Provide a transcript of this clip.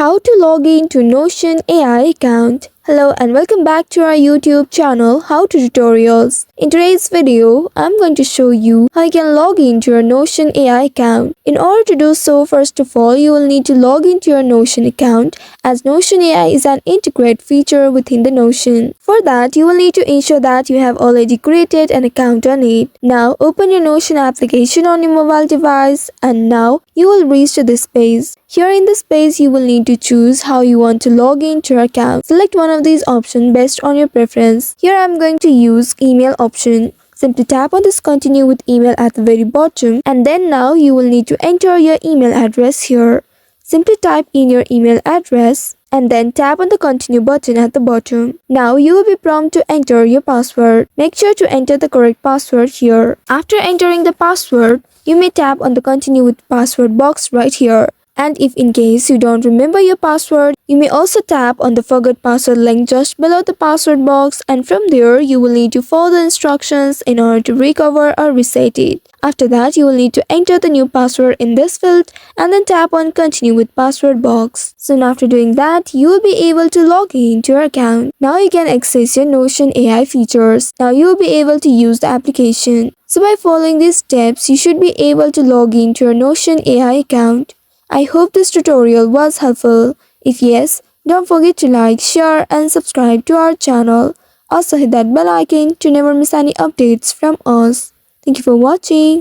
How to log in to Notion AI account. Hello and welcome back to our YouTube channel How to Tutorials. In today's video, I'm going to show you how you can log into your Notion AI account. In order to do so, first of all, you will need to log into your Notion account as Notion AI is an integrated feature within the Notion. For that, you will need to ensure that you have already created an account on it. Now, open your Notion application on your mobile device and now you will reach to this page. Here in this page, you will need to choose how you want to log into your account. Select one of these options based on your preference. Here I am going to use email option. Simply tap on this continue with email at the very bottom and then now you will need to enter your email address here. Simply type in your email address and then tap on the continue button at the bottom. Now you will be prompted to enter your password. Make sure to enter the correct password here. After entering the password, you may tap on the continue with password box right here. And if in case you don't remember your password, you may also tap on the forgot password link just below the password box and from there you will need to follow the instructions in order to recover or reset it. After that, you will need to enter the new password in this field and then tap on continue with password box. Soon after doing that, you will be able to log in to your account. Now you can access your Notion AI features. Now you will be able to use the application. So by following these steps, you should be able to log in to your Notion AI account. I hope this tutorial was helpful. If yes, don't forget to like, share and subscribe to our channel. Also hit that bell icon to never miss any updates from us. Thank you for watching.